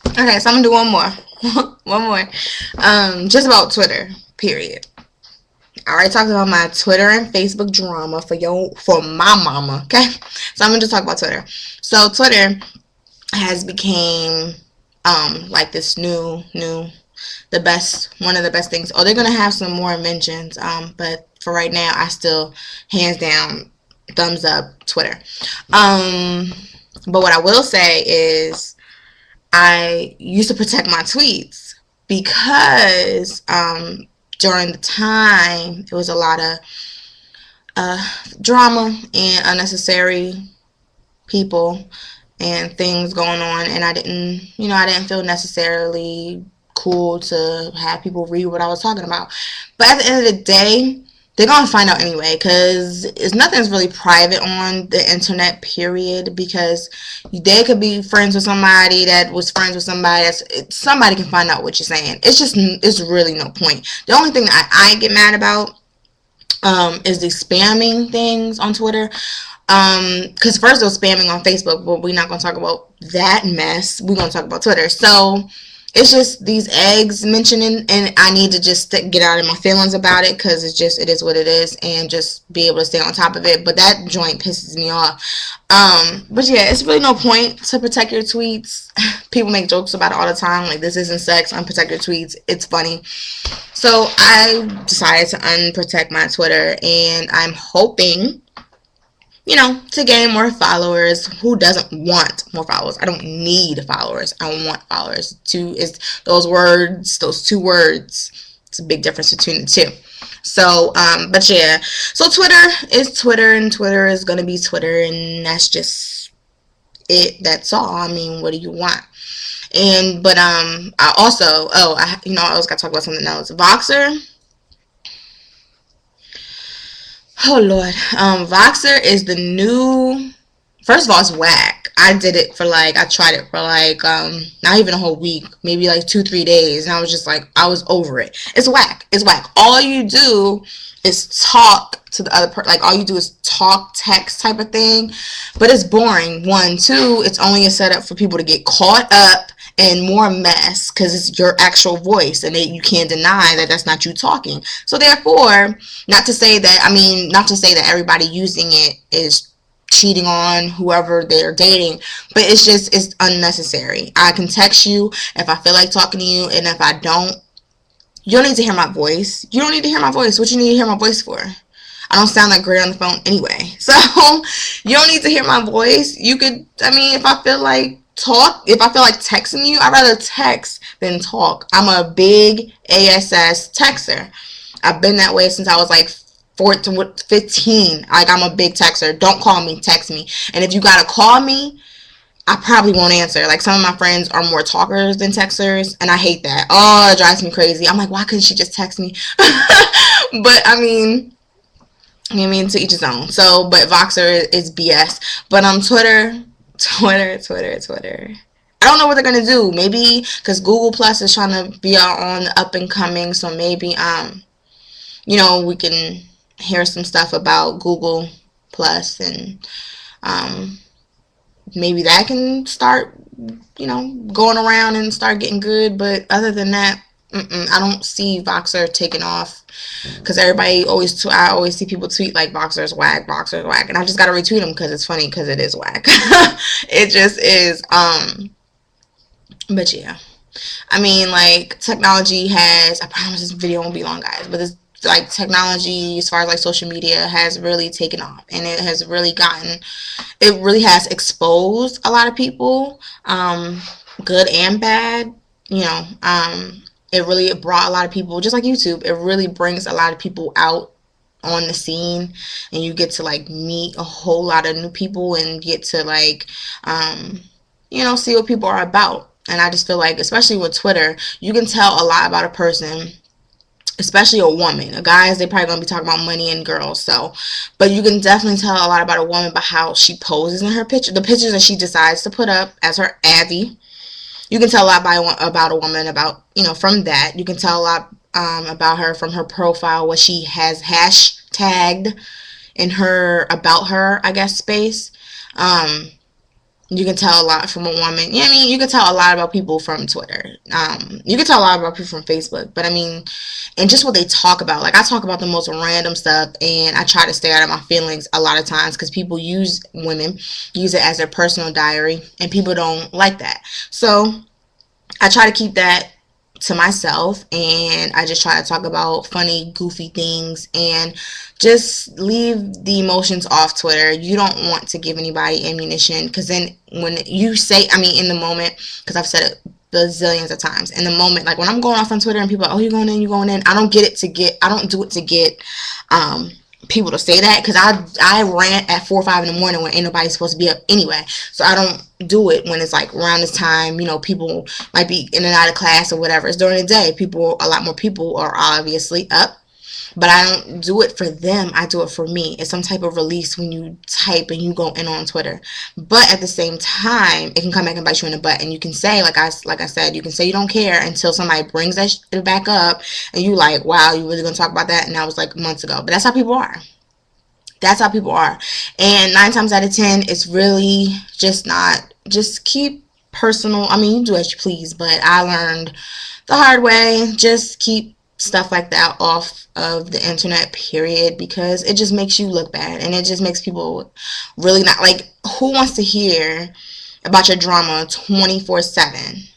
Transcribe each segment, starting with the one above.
Okay, so I'm gonna do one more. One more. Just about Twitter. Period. I already talked about my Twitter and Facebook drama for my mama. Okay, so I'm gonna just talk about Twitter. So Twitter has became like this new the best one of the best things. Oh, they're gonna have some more inventions. But for right now, I still hands down thumbs up Twitter. Um, but what I will say is I used to protect my tweets because during the time it was a lot of drama and unnecessary people and things going on, and I didn't feel necessarily cool to have people read what I was talking about. But at the end of the day, they're gonna find out anyway, because it's nothing's really private on the internet, period. Because they could be friends with somebody that was friends with somebody somebody can find out what you're saying. It's really no point. The only thing that I get mad about is the spamming things on Twitter. Because first it was spamming on Facebook, but we're not gonna talk about that mess. We're gonna talk about Twitter. So it's just these eggs mentioning, and I need to just get out of my feelings about it, because it is what it is, and just be able to stay on top of it. But that joint pisses me off. But yeah, it's really no point to protect your tweets. People make jokes about it all the time, like this isn't sex, unprotect your tweets. It's funny. So I decided to unprotect my Twitter, and I'm hoping, to gain more followers. Who doesn't want more followers? I don't need followers. I want followers. Two is those two words. It's a big difference between the two. So, but yeah. So Twitter is Twitter, and Twitter is gonna be Twitter, and that's just it. That's all. I mean, what do you want? And but I also I always gotta talk about something else. Voxer. Oh Lord, Voxer is the new. First of all, it's whack. I tried it for like not even a whole week, maybe like 2 3 days, and I was just like, I was over it. It's whack. It's whack. All you do is talk to the other person. Like all you do is talk, text type of thing, but it's boring. One, two, it's only a setup for people to get caught up and more mess, because it's your actual voice, and you can't deny that that's not you talking. So therefore, not to say that everybody using it is cheating on whoever they're dating, but it's unnecessary. I can text you if I feel like talking to you, and if I don't, you don't need to hear my voice. You don't need to hear my voice. What you need to hear my voice for? I don't sound that great on the phone anyway. So you don't need to hear my voice. You could, if I feel like texting you, I'd rather text than talk. I'm a big ASS texter. I've been that way since I was like 14, 15. Like, I'm a big texter. Don't call me, text me. And if you gotta call me, I probably won't answer. Like, some of my friends are more talkers than texters, and I hate that. Oh, it drives me crazy. I'm like, why couldn't she just text me? But to each his own. So, but Voxer is BS. But Twitter. I don't know what they're gonna do. Maybe because Google Plus is trying to be out on the up and coming, so maybe we can hear some stuff about Google Plus, and maybe that can start going around and start getting good. But other than that, I don't see Voxer taking off, because I always see people tweet like Voxer's whack, and I just gotta retweet them because it's funny, because it is whack. It just is. But yeah, like, technology has. I promise this video won't be long, guys, but this, like, technology as far as like social media has really taken off, and it really has exposed a lot of people, good and bad. It really brought a lot of people, just like YouTube. It really brings a lot of people out on the scene, and you get to like meet a whole lot of new people, and get to like see what people are about. And I just feel like, especially with Twitter, you can tell a lot about a person, especially a woman. A guys, they probably gonna be talking about money and girls. So, but you can definitely tell a lot about a woman by how she poses in her picture, the pictures that she decides to put up as her Abby. You can tell a lot about a woman, from that. You can tell a lot about her from her profile, what she has hashtagged in her about her, I guess, space. You can tell a lot from a woman. Yeah, I mean, you can tell a lot about people from Twitter. You can tell a lot about people from Facebook. But I mean, and just what they talk about. Like, I talk about the most random stuff, and I try to stay out of my feelings a lot of times because women use it as their personal diary, and people don't like that. So I try to keep that to myself, and I just try to talk about funny, goofy things and just leave the emotions off Twitter. You don't want to give anybody ammunition, because then when you say, I mean, in the moment, because I've said it bazillions of times, in the moment, like when I'm going off on Twitter and people are like, oh, you're going in, I don't do it to get people to say that, because I rant at 4 or 5 in the morning when ain't nobody supposed to be up anyway. So I don't do it when it's like around this time, you know, people might be in and out of class or whatever. It's during the day. A lot more people are obviously up. But I don't do it for them. I do it for me. It's some type of release when you type and you go in on Twitter. But at the same time, it can come back and bite you in the butt. And you can say, like I said, you can say you don't care until somebody brings that back up. And you like, wow, you really going to talk about that? And that was like months ago. But that's how people are. That's how people are. And 9 times out of 10, it's really just not. Just keep personal. I mean, you do as you please. But I learned the hard way. Just keep stuff like that off of the internet, period, because it just makes you look bad, and it just makes people really not, like, who wants to hear about your drama 24/7?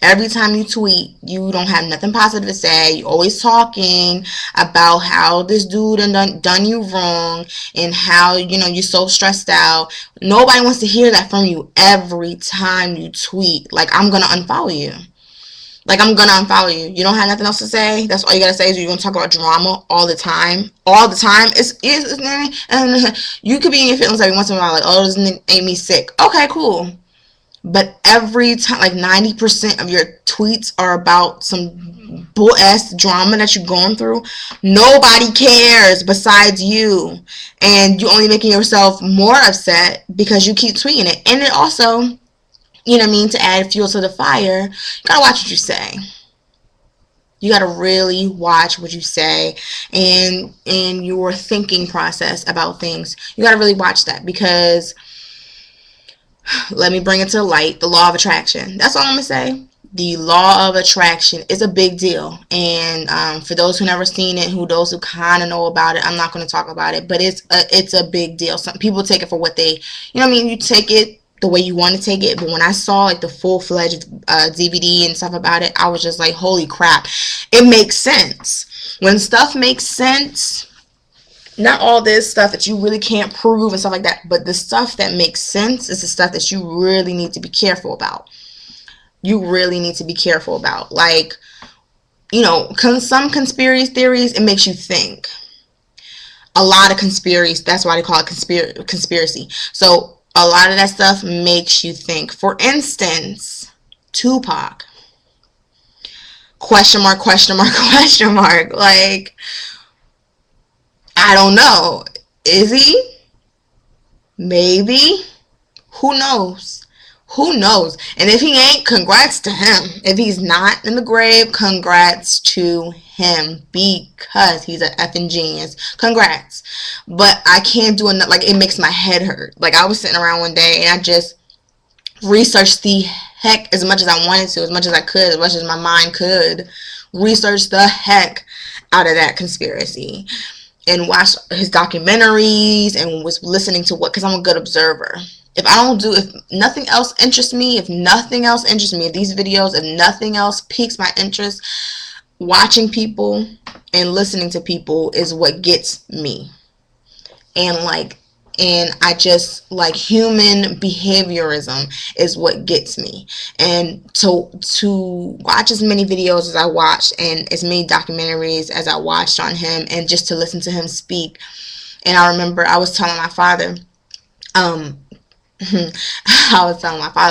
Every time you tweet, you don't have nothing positive to say. You always talking about how this dude done you wrong, and how, you know, you're so stressed out. Nobody wants to hear that from you every time you tweet. Like, I'm gonna unfollow you. Like, I'm gonna unfollow you. You don't have nothing else to say. That's all you gotta say is you're gonna talk about drama all the time. All the time. You could be in your feelings every once in a while, like, oh, this made me sick. Okay, cool. But every time, like 90% of your tweets are about some bull ass drama that you're going through. Nobody cares besides you, and you're only making yourself more upset because you keep tweeting it. And it also, you know what I mean, to add fuel to the fire, you gotta watch what you say. You gotta really watch what you say, and your thinking process about things. You gotta really watch that, because let me bring it to light. The law of attraction. That's all I'm gonna say. The law of attraction is a big deal, and for those who never seen it, those who kind of know about it, I'm not going to talk about it, but it's a big deal. Some people take it for what they, you know what I mean, you take it the way you want to take it. But when I saw like the full-fledged DVD and stuff about it, I was just like, holy crap, it makes sense. When stuff makes sense, not all this stuff that you really can't prove and stuff like that, but the stuff that makes sense is the stuff that you really need to be careful about. You really need to be careful about. Like, you know, some conspiracy theories, it makes you think. A lot of conspiracies, that's why they call it conspiracy. So a lot of that stuff makes you think. For instance, Tupac. Question mark, question mark, question mark. Like, I don't know. Is he? Maybe. Who knows? Who knows? And if he ain't, congrats to him. If he's not in the grave, congrats to him, because he's an effing genius. Congrats. But I can't do enough. Like, it makes my head hurt. Like, I was sitting around one day and I just researched the heck, as much as I wanted to, as much as I could, as much as my mind could, research the heck out of that conspiracy, and watched his documentaries, and was listening to because I'm a good observer. If nothing else interests me, if these videos, if nothing else piques my interest, watching people and listening to people is what gets me. And I just, like, human behaviorism is what gets me. And to watch as many videos as I watched, and as many documentaries as I watched on him, and just to listen to him speak. And I remember I was telling my father,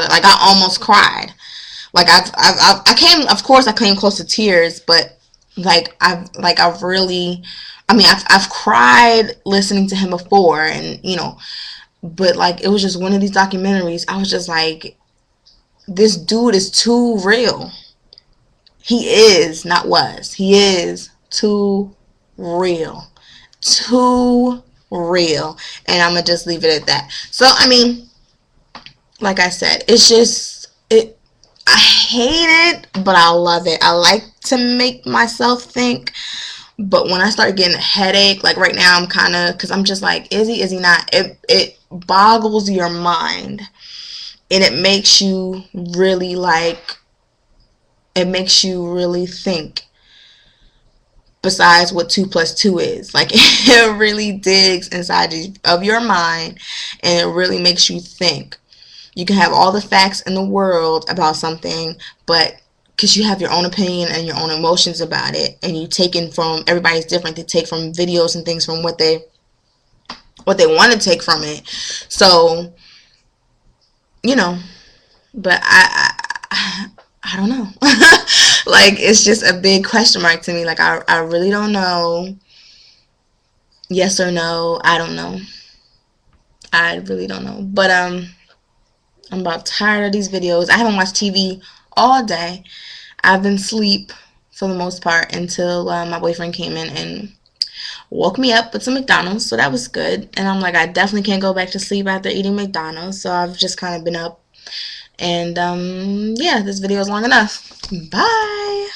like, I almost cried. Like, I came close to tears, but I've really, I mean, I've cried listening to him before, and, you know, but, like, it was just one of these documentaries. I was just like, this dude is too real. He is, not was. He is too real. Too real. And I'm going to just leave it at that. So, I mean, like I said, it's just, I hate it, but I love it. I like to make myself think. But when I start getting a headache, like right now, I'm kind of, because I'm just like, is he not? It boggles your mind. And it makes you really like, it makes you really think besides what 2 plus 2 is. Like, it really digs inside of your mind, and it really makes you think. You can have all the facts in the world about something, but because you have your own opinion and your own emotions about it, and you take in from, everybody's different, they take from videos and things from what they want to take from it. So, you know, but I don't know. Like, it's just a big question mark to me. Like, I really don't know. Yes or no, I don't know. I really don't know. But I'm about tired of these videos. I haven't watched TV all day. I've been asleep for the most part until my boyfriend came in and woke me up with some McDonald's, so that was good. And I'm like, I definitely can't go back to sleep after eating McDonald's, so I've just kind of been up. And yeah, this video is long enough. Bye.